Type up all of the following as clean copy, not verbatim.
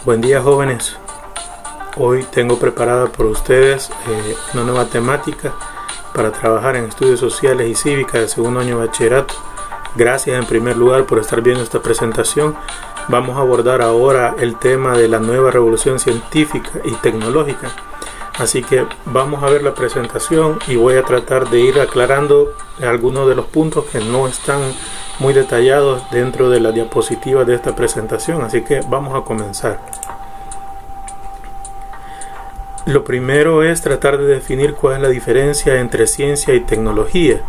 Buen día, jóvenes. Hoy tengo preparada por ustedes una nueva temática para trabajar en estudios sociales y cívica de segundo año de bachillerato. Gracias en primer lugar por estar viendo esta presentación. Vamos a abordar ahora el tema de la nueva revolución científica y tecnológica. Así que vamos a ver la presentación y voy a tratar de ir aclarando algunos de los puntos que no están muy detallados dentro de la diapositiva de esta presentación. Así que vamos a comenzar. Lo primero es tratar de definir cuál es la diferencia entre ciencia y tecnología.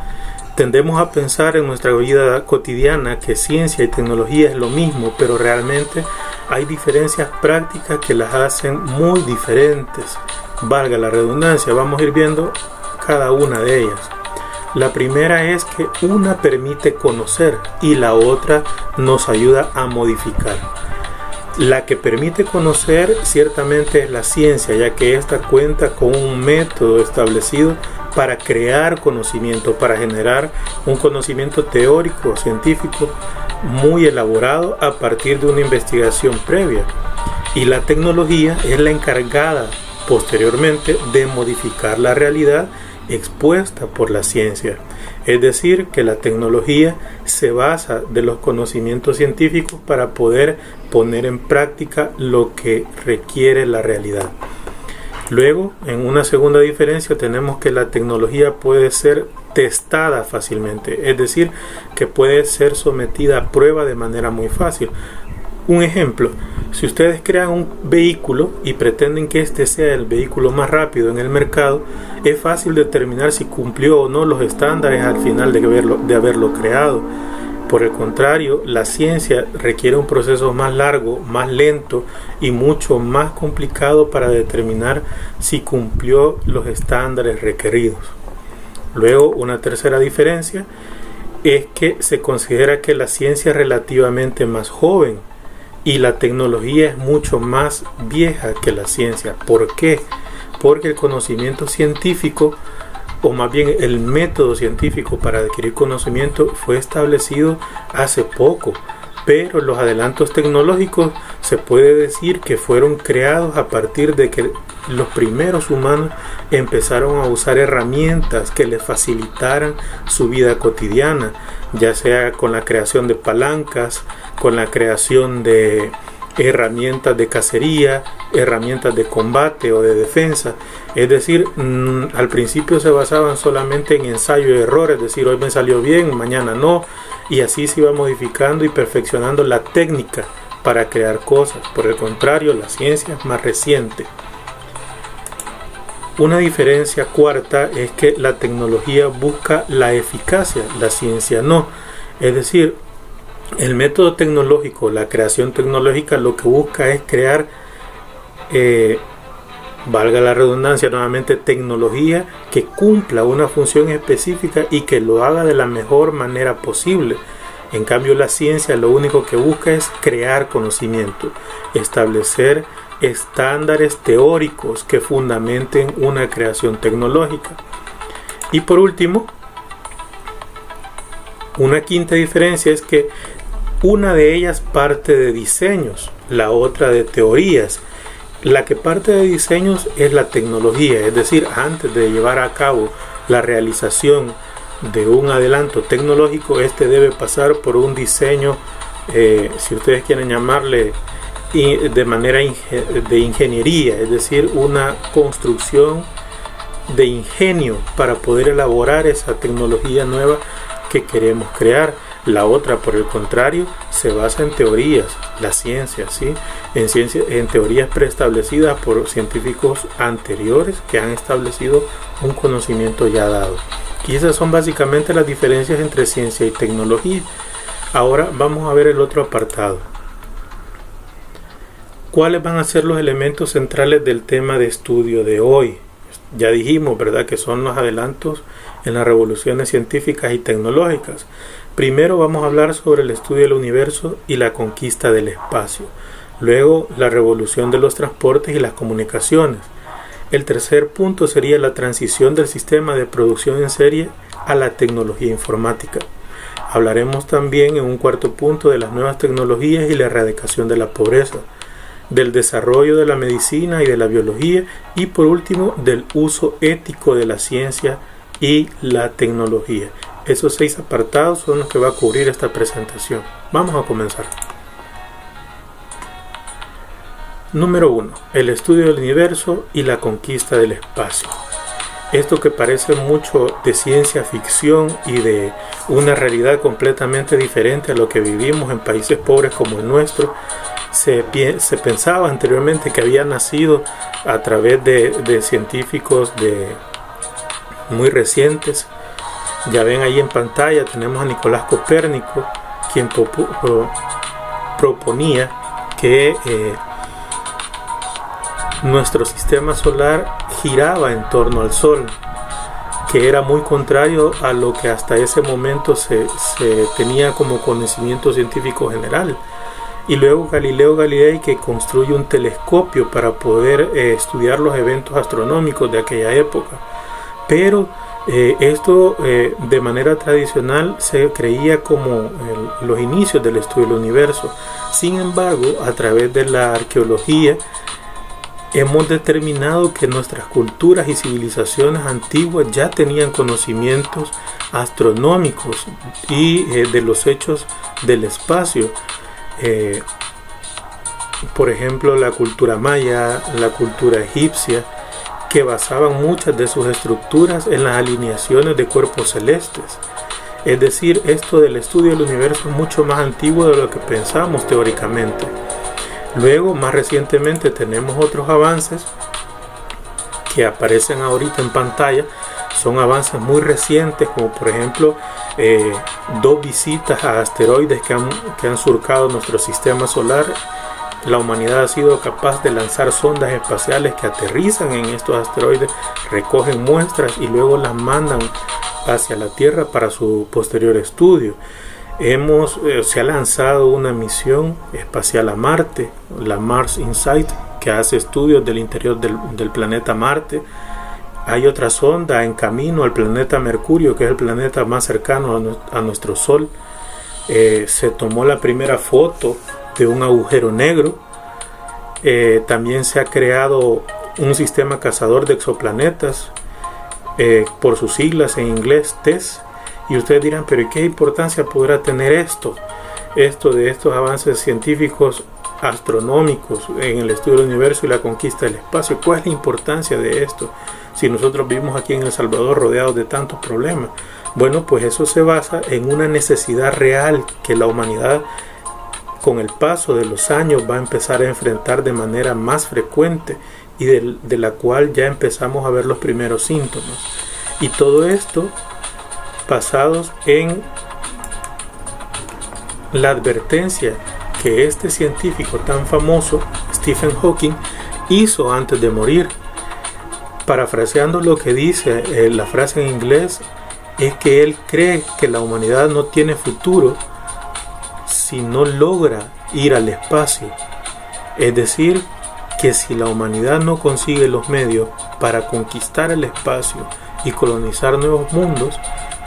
Tendemos a pensar en nuestra vida cotidiana que ciencia y tecnología es lo mismo, pero realmente hay diferencias prácticas que las hacen muy diferentes. Valga la redundancia, vamos a ir viendo cada una de ellas. La primera es que una permite conocer y la otra nos ayuda a modificar. La que permite conocer ciertamente es la ciencia, ya que ésta cuenta con un método establecido para crear conocimiento, para generar un conocimiento teórico o científico muy elaborado a partir de una investigación previa. Y la tecnología es la encargada posteriormente de modificar la realidad expuesta por la ciencia. Es decir, que la tecnología se basa de los conocimientos científicos para poder poner en práctica lo que requiere la realidad. Luego, en una segunda diferencia, tenemos que la tecnología puede ser testada fácilmente, es decir, que puede ser sometida a prueba de manera muy fácil. Un ejemplo, si ustedes crean un vehículo y pretenden que este sea el vehículo más rápido en el mercado, es fácil determinar si cumplió o no los estándares al final de haberlo creado. Por el contrario, la ciencia requiere un proceso más largo, más lento y mucho más complicado para determinar si cumplió los estándares requeridos. Luego, una tercera diferencia es que se considera que la ciencia es relativamente más joven y la tecnología es mucho más vieja que la ciencia. ¿Por qué? Porque el conocimiento científico, o más bien el método científico para adquirir conocimiento, fue establecido hace poco, pero los adelantos tecnológicos se puede decir que fueron creados a partir de que los primeros humanos empezaron a usar herramientas que les facilitaran su vida cotidiana, ya sea con la creación de palancas, con la creación de herramientas de cacería, herramientas de combate o de defensa. Es decir, al principio se basaban solamente en ensayo y error, es decir, hoy me salió bien, mañana no, y así se iba modificando y perfeccionando la técnica para crear cosas. Por el contrario, la ciencia es más reciente. Una diferencia cuarta es que la tecnología busca la eficacia, la ciencia no. Es decir, el método tecnológico, la creación tecnológica, lo que busca es crear, valga la redundancia nuevamente, tecnología que cumpla una función específica y que lo haga de la mejor manera posible. En cambio, la ciencia lo único que busca es crear conocimiento, establecer estándares teóricos que fundamenten una creación tecnológica. Y por último, una quinta diferencia es que una de ellas parte de diseños, la otra de teorías. La que parte de diseños es la tecnología, es decir, antes de llevar a cabo la realización de un adelanto tecnológico, este debe pasar por un diseño, si ustedes quieren llamarle de manera de ingeniería, es decir, una construcción de ingenio para poder elaborar esa tecnología nueva que queremos crear. La otra, por el contrario, se basa en teorías, la ciencia, ¿sí? En teorías preestablecidas por científicos anteriores que han establecido un conocimiento ya dado. Y esas son básicamente las diferencias entre ciencia y tecnología. Ahora vamos a ver el otro apartado. ¿Cuáles van a ser los elementos centrales del tema de estudio de hoy? Ya dijimos, ¿verdad?, que son los adelantos en las revoluciones científicas y tecnológicas. Primero vamos a hablar sobre el estudio del universo y la conquista del espacio. Luego, la revolución de los transportes y las comunicaciones. El tercer punto sería la transición del sistema de producción en serie a la tecnología informática. Hablaremos también en un cuarto punto de las nuevas tecnologías y la erradicación de la pobreza, del desarrollo de la medicina y de la biología, y por último del uso ético de la ciencia y la tecnología. Esos 6 apartados son los que va a cubrir esta presentación. Vamos a comenzar. Número 1. El estudio del universo y la conquista del espacio. Esto que parece mucho de ciencia ficción y de una realidad completamente diferente a lo que vivimos en países pobres como el nuestro, se pensaba anteriormente que había nacido a través de científicos muy recientes. Ya ven ahí en pantalla, tenemos a Nicolás Copérnico, quien proponía que nuestro sistema solar giraba en torno al Sol, que era muy contrario a lo que hasta ese momento se tenía como conocimiento científico general. Y luego Galileo Galilei, que construye un telescopio para poder estudiar los eventos astronómicos de aquella época. Pero esto de manera tradicional se creía como los inicios del estudio del universo. Sin embargo, a través de la arqueología hemos determinado que nuestras culturas y civilizaciones antiguas ya tenían conocimientos astronómicos y de los hechos del espacio. Por ejemplo, la cultura maya, la cultura egipcia, que basaban muchas de sus estructuras en las alineaciones de cuerpos celestes. Es decir, esto del estudio del universo es mucho más antiguo de lo que pensamos teóricamente. Luego, más recientemente, tenemos otros avances que aparecen ahorita en pantalla. Son avances muy recientes, como por ejemplo 2 visitas a asteroides que han surcado nuestro sistema solar. La humanidad ha sido capaz de lanzar sondas espaciales que aterrizan en estos asteroides, recogen muestras y luego las mandan hacia la Tierra para su posterior estudio. Se ha lanzado una misión espacial a Marte, la Mars Insight, que hace estudios del interior del planeta Marte. Hay otra sonda en camino al planeta Mercurio, que es el planeta más cercano a nuestro Sol. Se tomó la primera foto de un agujero negro. También se ha creado un sistema cazador de exoplanetas, por sus siglas en inglés TESS. Y ustedes dirán, pero ¿y qué importancia podrá tener esto de estos avances científicos astronómicos en el estudio del universo y la conquista del espacio? ¿Cuál es la importancia de esto si nosotros vivimos aquí en El Salvador rodeados de tantos problemas? Bueno, pues eso se basa en una necesidad real que la humanidad, con el paso de los años, va a empezar a enfrentar de manera más frecuente y de la cual ya empezamos a ver los primeros síntomas. Y todo esto basados en la advertencia que este científico tan famoso, Stephen Hawking, hizo antes de morir. Parafraseando lo que dice la frase en inglés, es que él cree que la humanidad no tiene futuro si no logra ir al espacio. Es decir, que si la humanidad no consigue los medios para conquistar el espacio y colonizar nuevos mundos,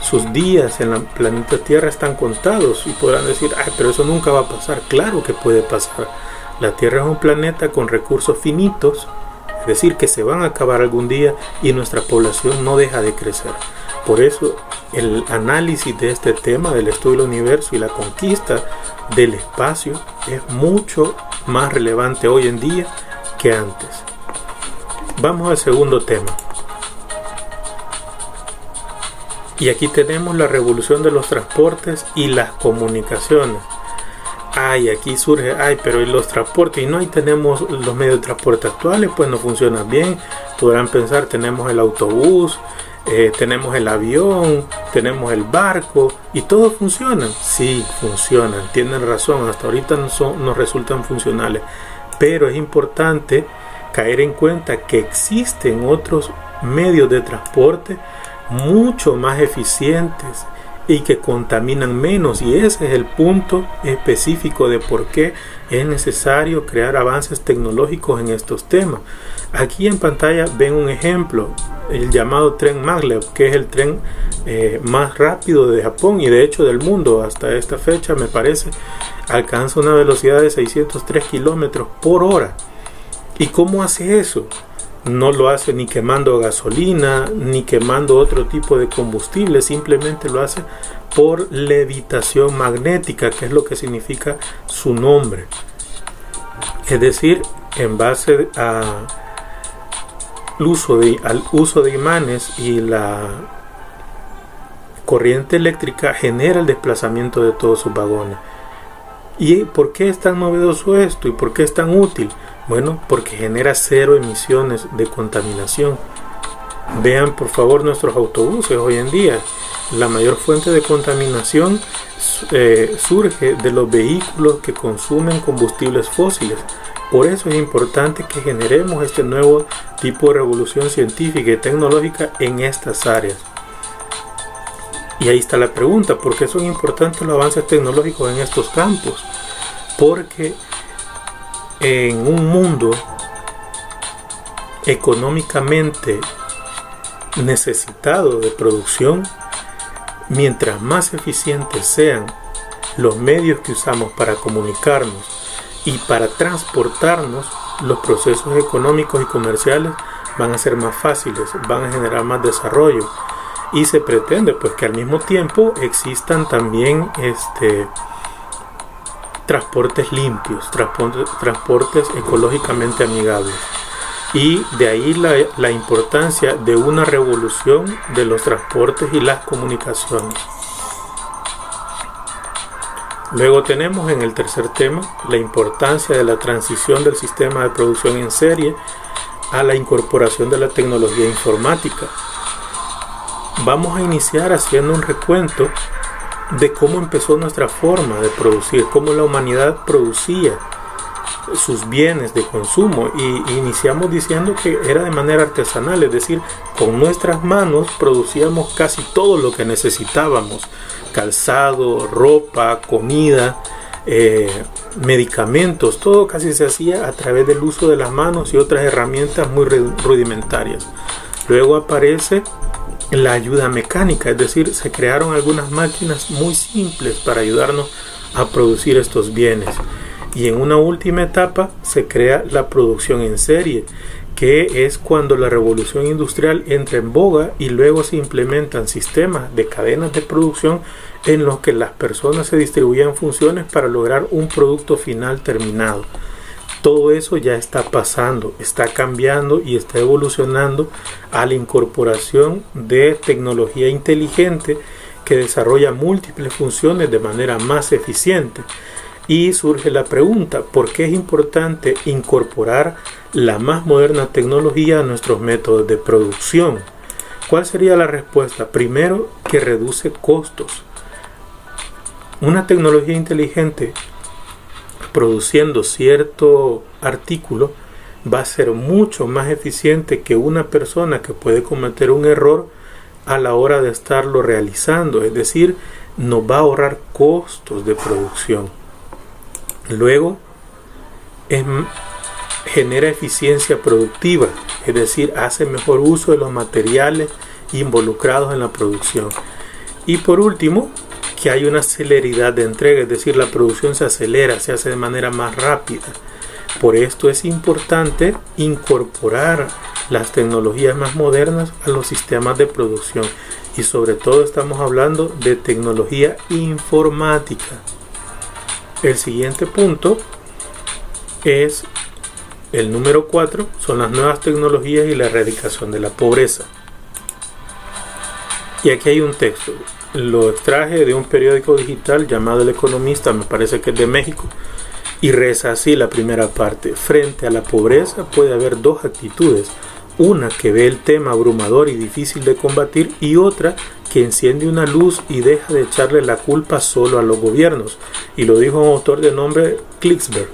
sus días en el planeta Tierra están contados. Y podrán decir, pero eso nunca va a pasar. Claro que puede pasar. La Tierra es un planeta con recursos finitos, es decir, que se van a acabar algún día, y nuestra población no deja de crecer. Por eso el análisis de este tema del estudio del universo y la conquista del espacio es mucho más relevante hoy en día que antes. Vamos al segundo tema. Y aquí tenemos la revolución de los transportes y las comunicaciones. Aquí surge, pero ¿y los transportes? Y no, ahí tenemos los medios de transporte actuales, pues no funcionan bien. Podrán pensar, tenemos el autobús, tenemos el avión, tenemos el barco, y todos funcionan. Sí, funcionan, tienen razón, hasta ahorita no resultan funcionales. Pero es importante caer en cuenta que existen otros medios de transporte mucho más eficientes y que contaminan menos, y ese es el punto específico de por qué es necesario crear avances tecnológicos en estos temas. Aquí en pantalla ven un ejemplo, el llamado tren Maglev, que es el tren más rápido de Japón y de hecho del mundo hasta esta fecha, me parece, alcanza una velocidad de 603 kilómetros por hora. ¿Y cómo hace eso? No lo hace ni quemando gasolina, ni quemando otro tipo de combustible, simplemente lo hace por levitación magnética, que es lo que significa su nombre. Es decir, en base al uso de imanes y la corriente eléctrica genera el desplazamiento de todos sus vagones. ¿Y por qué es tan novedoso esto? ¿Y por qué es tan útil? Bueno, porque genera cero emisiones de contaminación. Vean por favor nuestros autobuses hoy en día. La mayor fuente de contaminación surge de los vehículos que consumen combustibles fósiles. Por eso es importante que generemos este nuevo tipo de revolución científica y tecnológica en estas áreas. Y ahí está la pregunta, ¿por qué son importantes los avances tecnológicos en estos campos? Porque en un mundo económicamente necesitado de producción, mientras más eficientes sean los medios que usamos para comunicarnos y para transportarnos, los procesos económicos y comerciales van a ser más fáciles, van a generar más desarrollo, y se pretende pues que al mismo tiempo existan también transportes limpios, transportes ecológicamente amigables. Y de ahí la importancia de una revolución de los transportes y las comunicaciones. Luego tenemos en el tercer tema la importancia de la transición del sistema de producción en serie a la incorporación de la tecnología informática. Vamos a iniciar haciendo un recuento de cómo empezó nuestra forma de producir, cómo la humanidad producía sus bienes de consumo, y iniciamos diciendo que era de manera artesanal, es decir, con nuestras manos producíamos casi todo lo que necesitábamos: calzado, ropa, comida, medicamentos, todo casi se hacía a través del uso de las manos y otras herramientas muy rudimentarias. Luego aparece la ayuda mecánica, es decir, se crearon algunas máquinas muy simples para ayudarnos a producir estos bienes. Y en una última etapa se crea la producción en serie, que es cuando la revolución industrial entra en boga y luego se implementan sistemas de cadenas de producción en los que las personas se distribuían funciones para lograr un producto final terminado. Todo eso ya está pasando, está cambiando y está evolucionando a la incorporación de tecnología inteligente que desarrolla múltiples funciones de manera más eficiente. Y surge la pregunta, ¿por qué es importante incorporar la más moderna tecnología a nuestros métodos de producción? ¿Cuál sería la respuesta? Primero, que reduce costos. Una tecnología inteligente produciendo cierto artículo va a ser mucho más eficiente que una persona que puede cometer un error a la hora de estarlo realizando, es decir, nos va a ahorrar costos de producción. Luego, genera eficiencia productiva, es decir, hace mejor uso de los materiales involucrados en la producción. Y por último, que hay una celeridad de entrega, es decir, la producción se acelera, se hace de manera más rápida. Por esto es importante incorporar las tecnologías más modernas a los sistemas de producción, y sobre todo estamos hablando de tecnología informática. El siguiente punto es el número 4, son las nuevas tecnologías y la erradicación de la pobreza. Y aquí hay un texto, lo extraje de un periódico digital llamado El Economista, me parece que es de México, y reza así la primera parte: frente a la pobreza puede haber dos actitudes, una que ve el tema abrumador y difícil de combatir, y otra que enciende una luz y deja de echarle la culpa solo a los gobiernos. Y lo dijo un autor de nombre Klicksberg.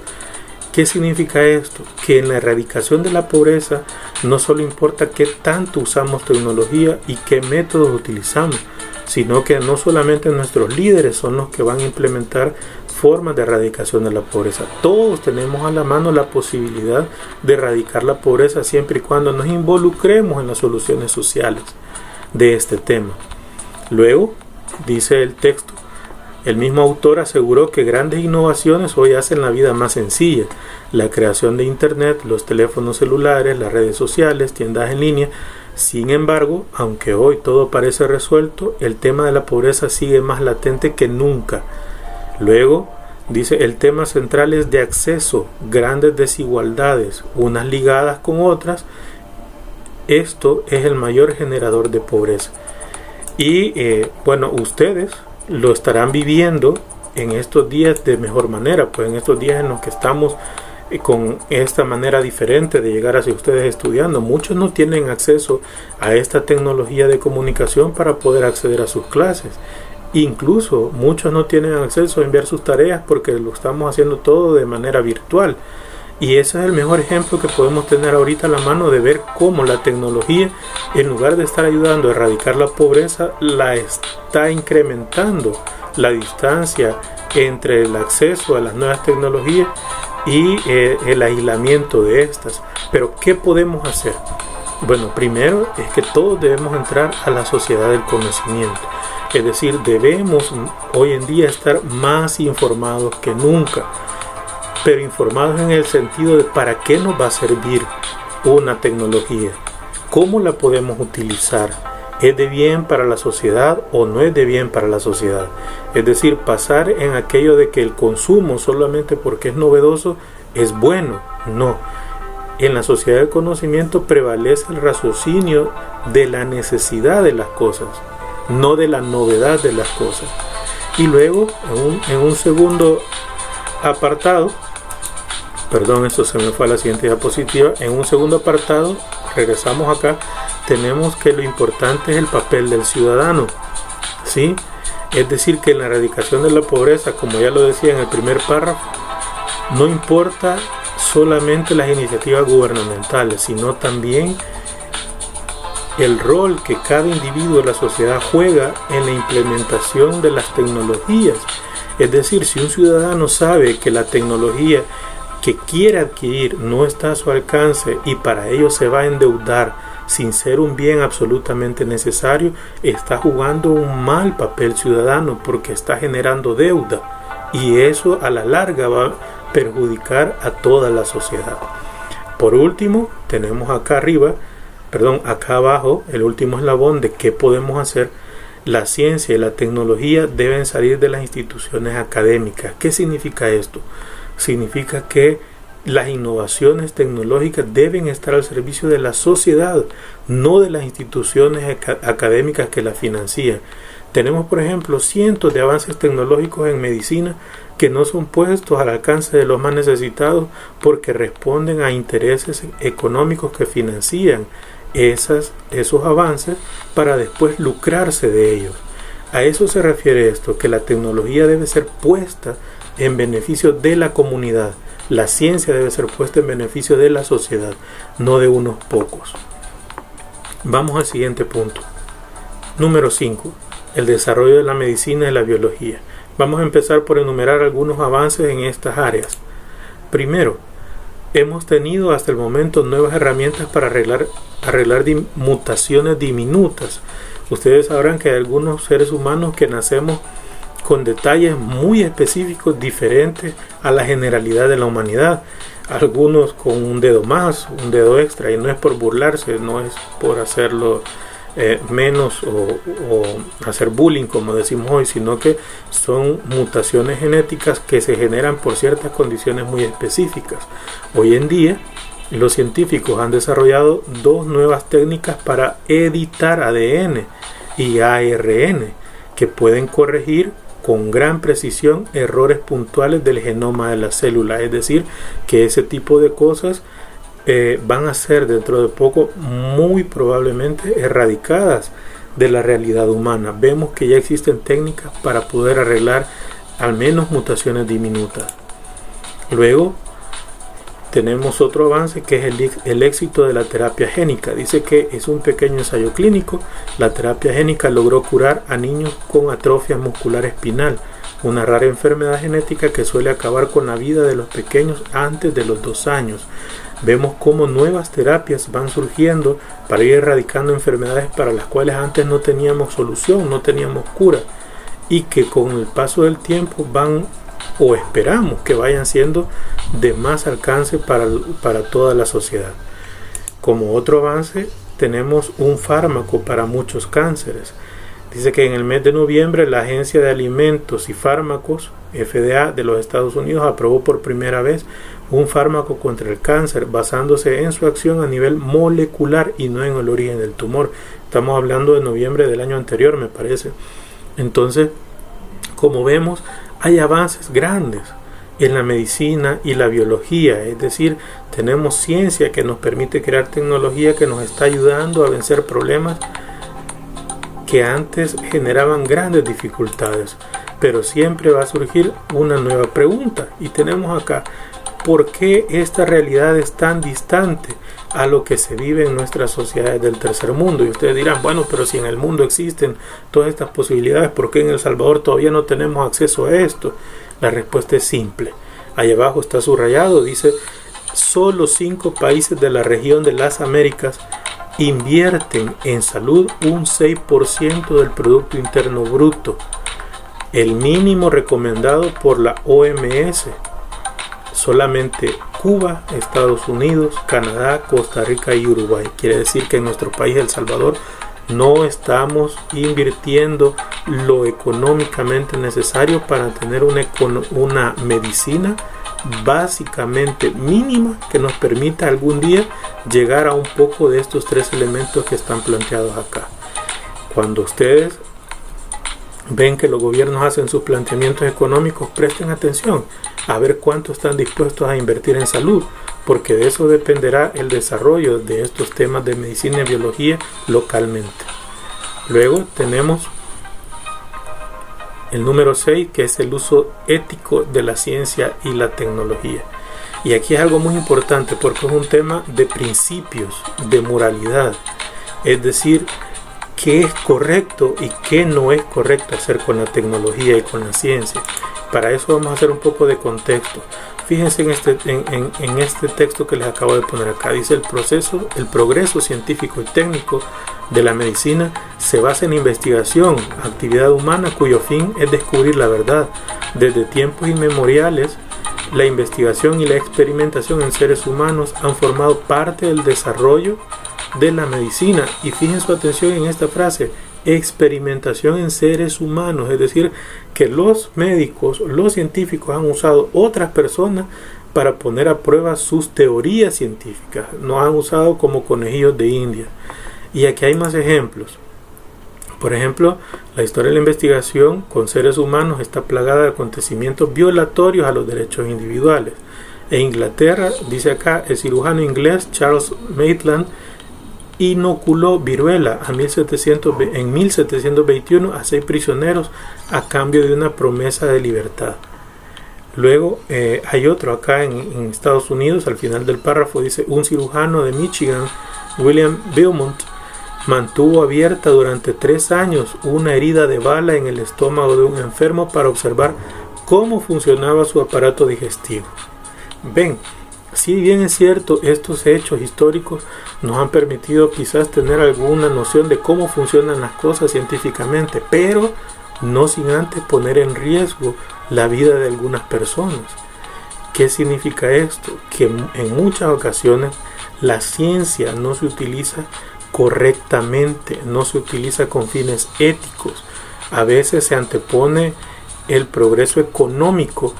¿Qué significa esto? Que en la erradicación de la pobreza no solo importa qué tanto usamos tecnología y qué métodos utilizamos, sino que no solamente nuestros líderes son los que van a implementar formas de erradicación de la pobreza. Todos tenemos a la mano la posibilidad de erradicar la pobreza siempre y cuando nos involucremos en las soluciones sociales de este tema. Luego, dice el texto, el mismo autor aseguró que grandes innovaciones hoy hacen la vida más sencilla. La creación de Internet, los teléfonos celulares, las redes sociales, tiendas en línea. Sin embargo, aunque hoy todo parece resuelto, el tema de la pobreza sigue más latente que nunca. Luego, dice, el tema central es de acceso, grandes desigualdades, unas ligadas con otras. Esto es el mayor generador de pobreza. Y bueno, ustedes lo estarán viviendo en estos días de mejor manera, pues en estos días en los que estamos con esta manera diferente de llegar hacia ustedes estudiando. Muchos no tienen acceso a esta tecnología de comunicación para poder acceder a sus clases. Incluso muchos no tienen acceso a enviar sus tareas porque lo estamos haciendo todo de manera virtual. Y ese es el mejor ejemplo que podemos tener ahorita a la mano de ver cómo la tecnología, en lugar de estar ayudando a erradicar la pobreza, la está incrementando la distancia entre el acceso a las nuevas tecnologías y el aislamiento de estas. Pero ¿qué podemos hacer? Bueno, primero es que todos debemos entrar a la sociedad del conocimiento. Es decir, debemos hoy en día estar más informados que nunca, pero informados en el sentido de para qué nos va a servir una tecnología, cómo la podemos utilizar, es de bien para la sociedad o no es de bien para la sociedad. Es decir, pasar en aquello de que el consumo solamente porque es novedoso es bueno, no. En la sociedad del conocimiento prevalece el raciocinio de la necesidad de las cosas, no de la novedad de las cosas. Y luego, en un segundo apartado, perdón, esto se me fue a la siguiente diapositiva. En un segundo apartado, regresamos acá, tenemos que lo importante es el papel del ciudadano, ¿sí? Es decir, que en la erradicación de la pobreza, como ya lo decía en el primer párrafo, no importa solamente las iniciativas gubernamentales, sino también el rol que cada individuo de la sociedad juega en la implementación de las tecnologías. Es decir, si un ciudadano sabe que la tecnología que quiere adquirir no está a su alcance y para ello se va a endeudar sin ser un bien absolutamente necesario, está jugando un mal papel ciudadano porque está generando deuda y eso a la larga va a perjudicar a toda la sociedad. Por último, tenemos acá abajo, el último eslabón de qué podemos hacer. La ciencia y la tecnología deben salir de las instituciones académicas. ¿Qué significa esto? Significa que las innovaciones tecnológicas deben estar al servicio de la sociedad, no de las instituciones académicas que las financian. Tenemos, por ejemplo, cientos de avances tecnológicos en medicina que no son puestos al alcance de los más necesitados porque responden a intereses económicos que financian esos avances para después lucrarse de ellos. A eso se refiere esto, que la tecnología debe ser puesta en beneficio de la comunidad. La ciencia debe ser puesta en beneficio de la sociedad, no de unos pocos. Vamos al siguiente punto. Número 5. El desarrollo de la medicina y la biología. Vamos a empezar por enumerar algunos avances en estas áreas. Primero, hemos tenido hasta el momento nuevas herramientas para arreglar mutaciones diminutas. Ustedes sabrán que hay algunos seres humanos que nacemos con detalles muy específicos diferentes a la generalidad de la humanidad. Algunos con un dedo más, un dedo extra, y no es por burlarse, no es por hacerlo menos o hacer bullying como decimos hoy, sino que son mutaciones genéticas que se generan por ciertas condiciones muy específicas. Hoy en día los científicos han desarrollado dos nuevas técnicas para editar ADN y ARN que pueden corregir con gran precisión errores puntuales del genoma de la célula. Es decir, que ese tipo de cosas van a ser dentro de poco muy probablemente erradicadas de la realidad humana. Vemos que ya existen técnicas para poder arreglar al menos mutaciones diminutas. Luego, tenemos otro avance que es el éxito de la terapia génica. Dice que es un pequeño ensayo clínico. La terapia génica logró curar a niños con atrofia muscular espinal, una rara enfermedad genética que suele acabar con la vida de los pequeños antes de los 2 años. Vemos cómo nuevas terapias van surgiendo para ir erradicando enfermedades para las cuales antes no teníamos solución, no teníamos cura, y que con el paso del tiempo van, o esperamos que vayan siendo de más alcance para toda la sociedad. Como otro avance, tenemos un fármaco para muchos cánceres. Dice que en el mes de noviembre la Agencia de Alimentos y Fármacos, FDA, de los Estados Unidos aprobó por primera vez un fármaco contra el cáncer basándose en su acción a nivel molecular y no en el origen del tumor. Estamos hablando de noviembre del año anterior, me parece. Entonces, como vemos, hay avances grandes en la medicina y la biología, es decir, tenemos ciencia que nos permite crear tecnología que nos está ayudando a vencer problemas que antes generaban grandes dificultades, pero siempre va a surgir una nueva pregunta y tenemos acá: ¿por qué esta realidad es tan distante a lo que se vive en nuestras sociedades del tercer mundo? Y ustedes dirán, bueno, pero si en el mundo existen todas estas posibilidades, ¿por qué en El Salvador todavía no tenemos acceso a esto? La respuesta es simple. Ahí abajo está subrayado, dice: solo 5 países de la región de las Américas invierten en salud un 6% del Producto Interno Bruto, el mínimo recomendado por la OMS. Solamente Cuba, Estados Unidos, Canadá, Costa Rica y Uruguay. Quiere decir que en nuestro país, El Salvador, no estamos invirtiendo lo económicamente necesario para tener una medicina básicamente mínima que nos permita algún día llegar a un poco de estos 3 elementos que están planteados acá. Cuando ustedes ven que los gobiernos hacen sus planteamientos económicos, presten atención a ver cuánto están dispuestos a invertir en salud, porque de eso dependerá el desarrollo de estos temas de medicina y biología localmente. Luego tenemos el número 6, que es el uso ético de la ciencia y la tecnología. Y aquí es algo muy importante porque es un tema de principios, de moralidad. Es decir, qué es correcto y qué no es correcto hacer con la tecnología y con la ciencia. Para eso vamos a hacer un poco de contexto. Fíjense en este texto que les acabo de poner acá. Dice: el progreso científico y técnico de la medicina se basa en investigación, actividad humana cuyo fin es descubrir la verdad. Desde tiempos inmemoriales, la investigación y la experimentación en seres humanos han formado parte del desarrollo de la medicina. Y fijen su atención en esta frase: experimentación en seres humanos, es decir, que los médicos, los científicos han usado otras personas para poner a prueba sus teorías científicas, no han usado como conejillos de India. Y aquí hay más ejemplos. Por ejemplo, la historia de la investigación con seres humanos está plagada de acontecimientos violatorios a los derechos individuales. En Inglaterra, dice acá, el cirujano inglés Charles Maitland inoculó viruela en 1721 a 6 prisioneros a cambio de una promesa de libertad. Luego hay otro acá en Estados Unidos, al final del párrafo dice: un cirujano de Michigan, William Beaumont, mantuvo abierta durante 3 años una herida de bala en el estómago de un enfermo para observar cómo funcionaba su aparato digestivo. Ven, si bien es cierto, estos hechos históricos nos han permitido quizás tener alguna noción de cómo funcionan las cosas científicamente, pero no sin antes poner en riesgo la vida de algunas personas. ¿Qué significa esto? Que en muchas ocasiones la ciencia no se utiliza correctamente, no se utiliza con fines éticos. A veces se antepone el progreso económico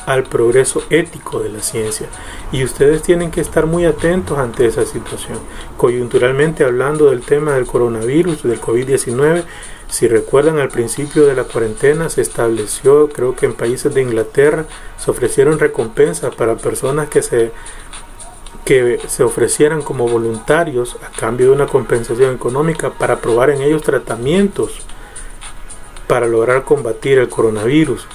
al progreso ético de la ciencia, y ustedes tienen que estar muy atentos ante esa situación. Coyunturalmente, hablando del tema del coronavirus, del COVID-19, si recuerdan, al principio de la cuarentena se estableció, creo que en países de Inglaterra, se ofrecieron recompensas para personas que se ofrecieran como voluntarios a cambio de una compensación económica para probar en ellos tratamientos para lograr combatir el coronavirus.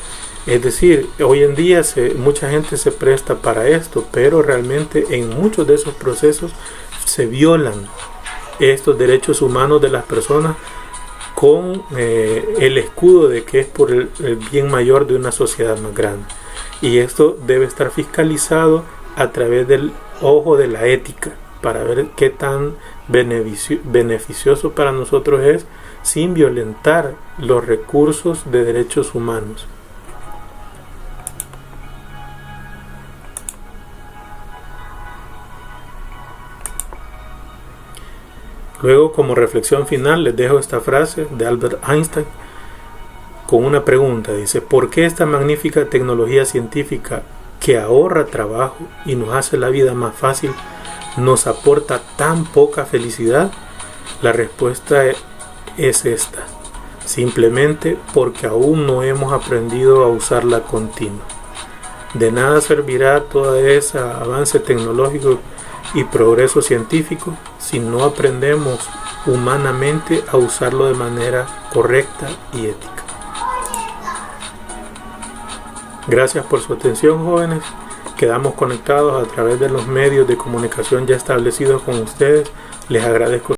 Es decir, hoy en día mucha gente se presta para esto, pero realmente en muchos de esos procesos se violan estos derechos humanos de las personas con el escudo de que es por el bien mayor de una sociedad más grande. Y esto debe estar fiscalizado a través del ojo de la ética, para ver qué tan beneficioso para nosotros es sin violentar los recursos de derechos humanos. Luego, como reflexión final, les dejo esta frase de Albert Einstein con una pregunta. Dice: ¿por qué esta magnífica tecnología científica que ahorra trabajo y nos hace la vida más fácil nos aporta tan poca felicidad? La respuesta es esta: simplemente porque aún no hemos aprendido a usarla continua. De nada servirá todo ese avance tecnológico y progreso científico si no aprendemos humanamente a usarlo de manera correcta y ética. Gracias por su atención, jóvenes. Quedamos conectados a través de los medios de comunicación ya establecidos con ustedes. Les agradezco